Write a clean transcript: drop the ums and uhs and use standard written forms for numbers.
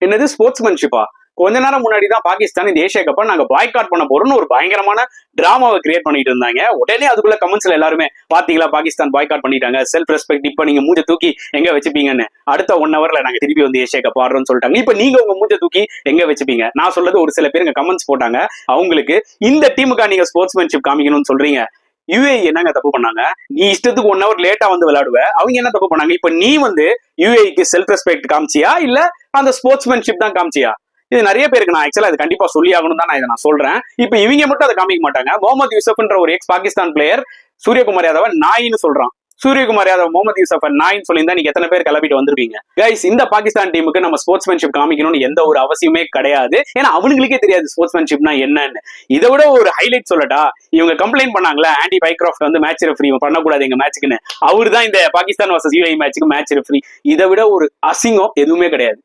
என்னது ஸ்போர்ட்ஸ்மேன்ஷிப்பா? கொஞ்ச நேரம் முன்னாடி தான் பாகிஸ்தான் இந்த ஏஷியா கப்பை நாங்க பாய்காட் பண்ண போறோம்னு ஒரு பயங்கரமான டிராமாவை கிரியேட் பண்ணிட்டு இருந்தாங்க. உடனே அதுக்குள்ள கமெண்ட்ஸ்ல எல்லாருமே பாத்தீங்களா பாகிஸ்தான் பாய்காட் பண்ணிட்டாங்க, செல்ஃப் ரெஸ்பெக்ட் இப்ப நீங்க மூஞ்ச தூக்கி எங்க வச்சுப்பீங்கன்னு. அடுத்த 1 ஹவர்ல நாங்க திருப்பி வந்து ஏஷியா கப் ஆடுறோம்னு சொல்லிட்டாங்க. இப்ப நீங்க உங்க மூஞ்ச தூக்கி எங்க வச்சுப்பீங்க? நான் சொல்றது ஒரு சில பேருங்க கமெண்ட்ஸ் போட்டாங்க, அவங்களுக்கு இந்த டீமுக்கா நீங்க ஸ்போர்ட்ஸ்மேன்ஷிப் காமிக்கணும்னு சொல்றீங்க? யுஏஇ என்னங்க தப்பு பண்ணாங்க? நீ இஷ்டத்துக்கு 1 ஹவர் லேட்டா வந்து விளையாடுவ, அவங்க என்ன தப்பு பண்ணாங்க? இப்ப நீ வந்து யுஏஇக்கு செல்ஃப் ரெஸ்பெக்ட் காமிச்சியா இல்ல அந்த ஸ்போர்ட்ஸ்மேன்ஷிப் தான் காமிச்சியா? இது நிறைய பேருக்கு நான் ஆக்சுவலா இது கண்டிப்பா சொல்லி ஆகணும் தான் நான் சொல்றேன். இப்ப இவங்க மட்டும் அதை காமிக்க மாட்டாங்க. முகமது யூசப்ன்ற ஒரு எக்ஸ் பாகிஸ்தான் பிளேயர் சூரியகுமார் யாதவ நாயின்னு சொல்றான். சூரியகுமார் யாதவ் முகமது யூசப் நாயின்னு சொல்லியிருந்தா நீங்க எத்தனை பேர் கிளப்பிட்டு வந்திருப்பீங்க? கைஸ், இந்த பாகிஸ்தான் டீமுக்கு நம்ம ஸ்போர்ட்ஸ்மேன்ஷிப் காமிக்கணும்னு எந்த ஒரு அவசியமே கிடையாது. ஏன்னா அவங்களுக்கே தெரியாது ஸ்போர்ட்ஸ்மேன்ஷிப்னா என்னன்னு. இதை விட ஒரு ஹைலைட் சொல்லட்டா, இவங்க கம்ப்ளைண்ட் பண்ணாங்களா ஆண்டி பைக்ராஃப்ட் வந்து மேட்ச் ரெஃப்ரி பண்ணக்கூடாது எங்க மேட்சுக்குன்னு. அவரு தான் இந்த பாகிஸ்தான் வர்சஸ் யுஏஇ மேட்சுக்கு மேட்ச் ரெஃப்ரி. இதை விட ஒரு அசிங்கம் எதுவுமே கிடையாது.